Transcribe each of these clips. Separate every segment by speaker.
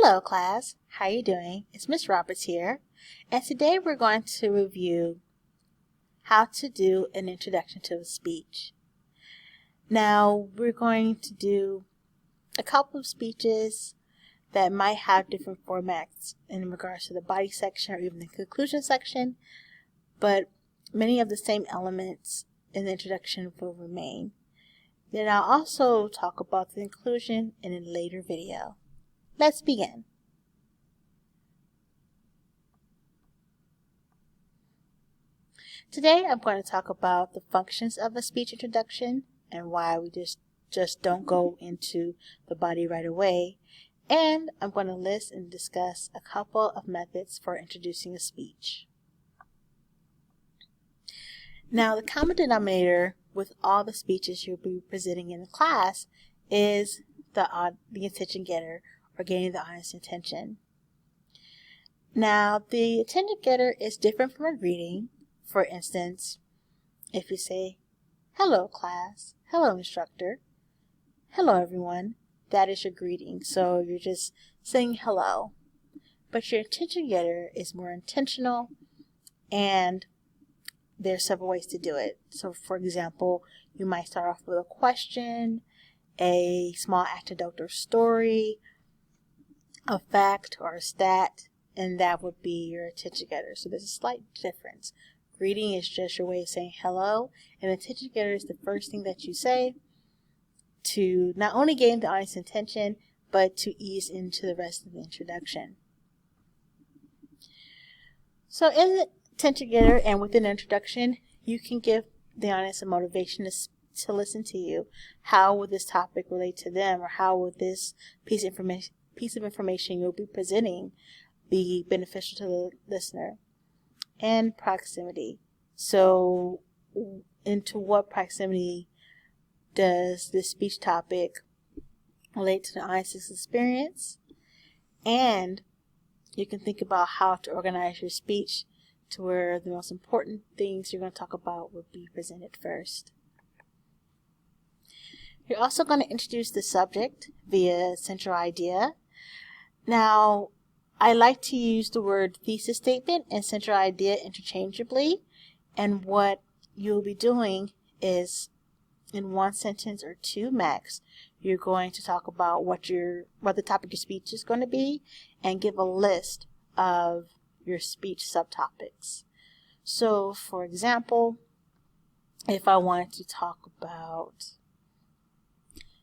Speaker 1: Hello class, how you doing? It's Miss Roberts here, and today we're going to review how to do an introduction to a speech. Now we're going to do a couple of speeches that might have different formats in regards to the body section or even the conclusion section, but many of the same elements in the introduction will remain. Then I'll also talk about the conclusion in a later video. Let's begin. Today I'm going to talk about the functions of a speech introduction and why we just don't go into the body right away. And I'm going to list and discuss a couple of methods for introducing a speech. Now, the common denominator with all the speeches you'll be presenting in the class is the attention getter, or getting the audience attention. Now, the attention getter is different from a greeting. For instance, if you say, "Hello class," "Hello instructor," "Hello everyone," that is your greeting. So you're just saying hello. But your attention getter is more intentional, and there's several ways to do it. So for example, you might start off with a question, a small anecdote or story, a fact or a stat, and that would be your attention getter. So there's a slight difference. Greeting is just your way of saying hello, and attention getter is the first thing that you say to not only gain the audience attention, but to ease into the rest of the introduction. So in the attention getter and within the introduction, you can give the audience a motivation to listen to you. How will this topic relate to them, or how will this piece of information you'll be presenting be beneficial to the listener? And proximity. So into what proximity does this speech topic relate to the audience's experience? And you can think about how to organize your speech to where the most important things you're going to talk about will be presented first. You're also going to introduce the subject via central idea. Now, I like to use the word thesis statement and central idea interchangeably, and what you'll be doing is in one sentence or two max, you're going to talk about what the topic of your speech is going to be and give a list of your speech subtopics. So, for example, if I wanted to talk about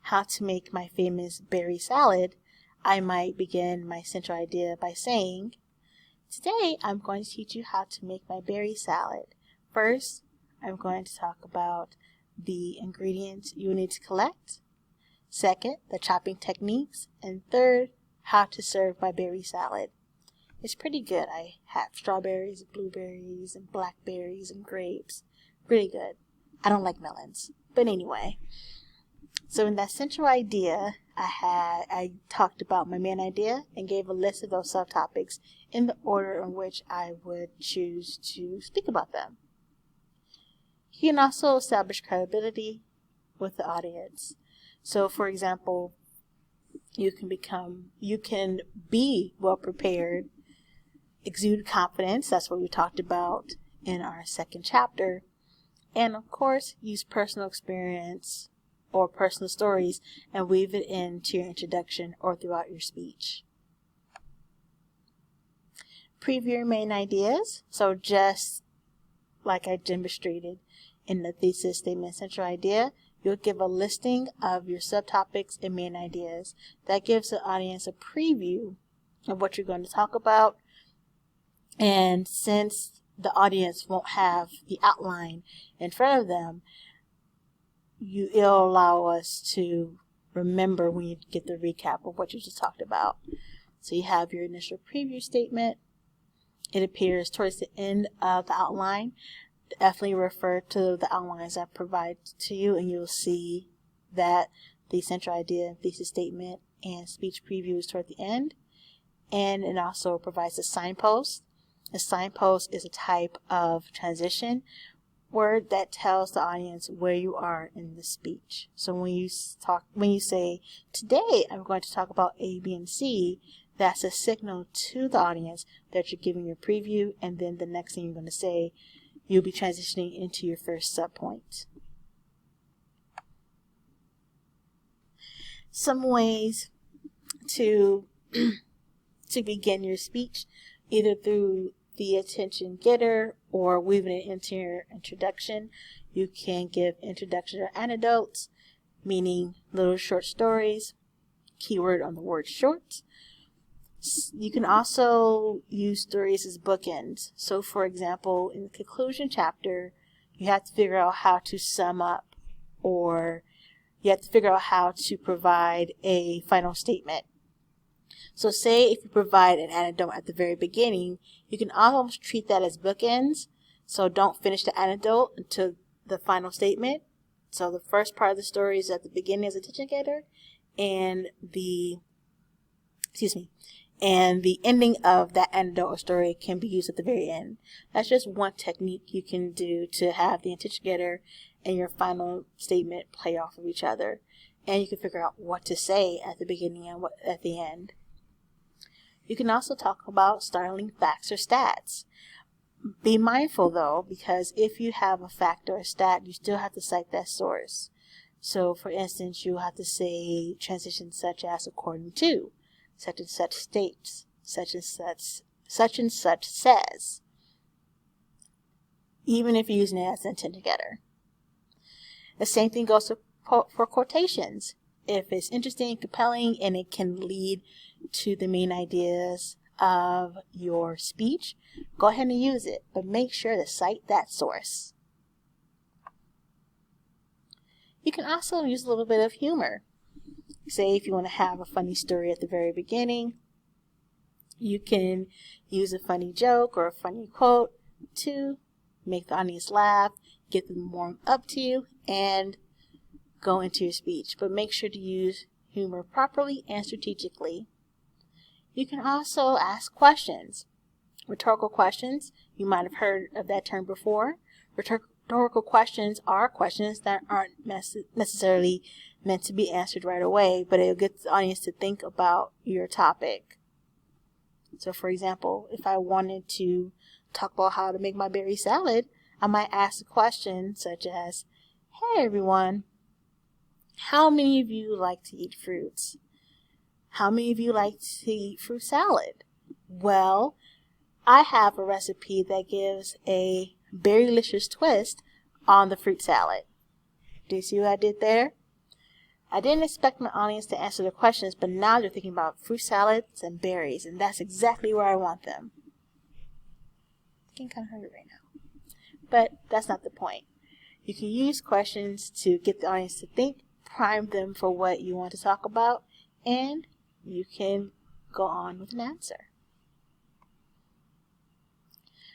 Speaker 1: how to make my famous berry salad, I might begin my central idea by saying, "Today I'm going to teach you how to make my berry salad. First, I'm going to talk about the ingredients you need to collect. Second, the chopping techniques. And third, how to serve my berry salad." It's pretty good. I have strawberries, blueberries, and blackberries, and grapes. Really good. I don't like melons. But anyway. So in that central idea, I talked about my main idea and gave a list of those subtopics in the order in which I would choose to speak about them. You can also establish credibility with the audience. So for example, you can be well prepared, exude confidence, that's what we talked about in our second chapter, and of course use personal experience or personal stories and weave it into your introduction or throughout your speech. Preview your main ideas. So just like I demonstrated in the thesis statement central idea, you'll give a listing of your subtopics and main ideas. That gives the audience a preview of what you're going to talk about. And since the audience won't have the outline in front of them, it'll allow us to remember when you get the recap of what you just talked about. So you have your initial preview statement. It appears towards the end of the outline. Definitely refer to the outlines I provide to you, and you'll see that the central idea, thesis statement, and speech preview is toward the end. And it also provides a signpost. A signpost is a type of transition word that tells the audience where you are in the speech. So when you say, "Today I'm going to talk about A, B, and C," that's a signal to the audience that you're giving your preview, and then the next thing you're going to say, you'll be transitioning into your first subpoint. Some ways to begin your speech, either through the attention getter or weaving it into your introduction. You can give introduction or anecdotes, meaning little short stories, keyword on the word short. You can also use stories as bookends. So for example, in the conclusion chapter, you have to figure out how to sum up, or you have to figure out how to provide a final statement. So say if you provide an anecdote at the very beginning, you can almost treat that as bookends. So don't finish the anecdote until the final statement. So the first part of the story is at the beginning as a attention getter, and the ending of that anecdote or story can be used at the very end. That's just one technique you can do to have the attention getter and your final statement play off of each other. And you can figure out what to say at the beginning and what at the end. You can also talk about startling facts or stats. Be mindful though, because if you have a fact or a stat, you still have to cite that source. So for instance, you have to say transitions such as according to, such and such states, such and such says, even if you're using it as an attention getter. The same thing goes for quotations. If it's interesting, compelling, and it can lead to the main ideas of your speech, go ahead and use it, but make sure to cite that source. You can also use a little bit of humor. Say if you want to have a funny story at the very beginning, you can use a funny joke or a funny quote to make the audience laugh, get them warm up to you, and go into your speech. But make sure to use humor properly and strategically. You can also ask questions. Rhetorical questions, you might have heard of that term before. Rhetorical questions are questions that aren't necessarily meant to be answered right away, but it'll get the audience to think about your topic. So for example, if I wanted to talk about how to make my berry salad, I might ask a question such as, hey everyone, how many of you like to eat fruits? How many of you like to eat fruit salad? Well, I have a recipe that gives a berrylicious twist on the fruit salad. Do you see what I did there? I didn't expect my audience to answer the questions, but now they're thinking about fruit salads and berries, and that's exactly where I want them. I'm getting kind of hungry right now. But that's not the point. You can use questions to get the audience to think, prime them for what you want to talk about, and you can go on with an answer.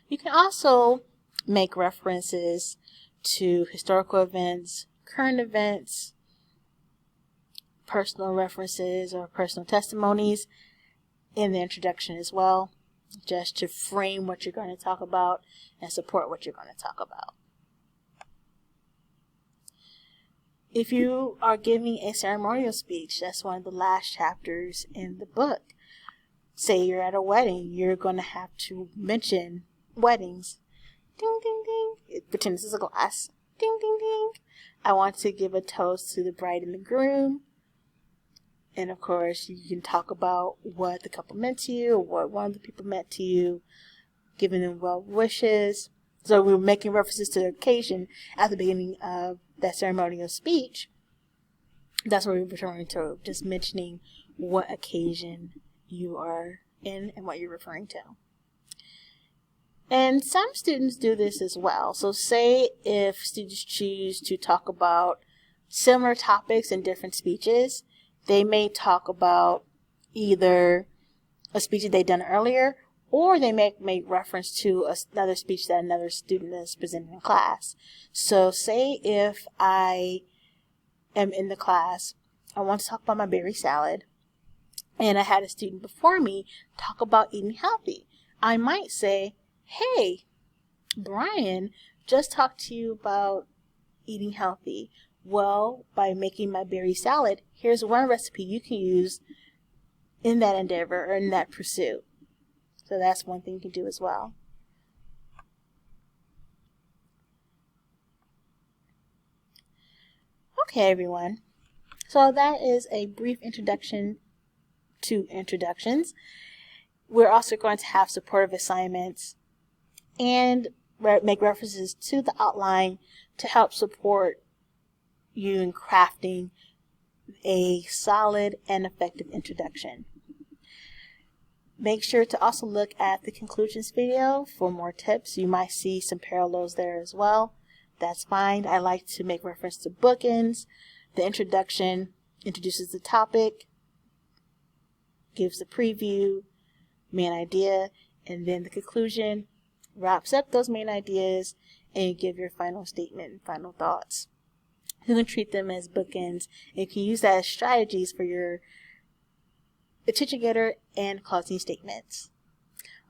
Speaker 1: You can also make references to historical events, current events, personal references or personal testimonies in the introduction as well, just to frame what you're going to talk about and support what you're going to talk about. If you are giving a ceremonial speech, that's one of the last chapters in the book. Say you're at a wedding, you're going to have to mention weddings. Ding, ding, ding. Pretend this is a glass. Ding, ding, ding. I want to give a toast to the bride and the groom. And of course, you can talk about what the couple meant to you, or what one of the people meant to you, giving them well wishes. So we're making references to the occasion at the beginning of that ceremonial speech. That's what we're referring to, just mentioning what occasion you are in and what you're referring to. And some students do this as well. So say if students choose to talk about similar topics in different speeches, they may talk about either a speech that they've done earlier, or they may make reference to another speech that another student is presenting in class. So say if I am in the class, I want to talk about my berry salad, and I had a student before me talk about eating healthy. I might say, hey, Brian just talked to you about eating healthy. Well, by making my berry salad, here's one recipe you can use in that endeavor or in that pursuit. So that's one thing you can do as well. Okay, everyone. So that is a brief introduction to introductions. We're also going to have supportive assignments and make references to the outline to help support you in crafting a solid and effective introduction. Make sure to also look at the conclusions video for more tips. You might see some parallels there as well. That's fine. I like to make reference to bookends. The introduction introduces the topic, gives the preview, main idea, and then the conclusion wraps up those main ideas and you give your final statement and final thoughts. You can treat them as bookends and you can use that as strategies for your attention getter and closing statements.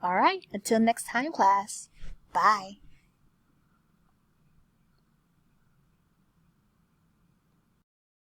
Speaker 1: Alright, until next time, class. Bye.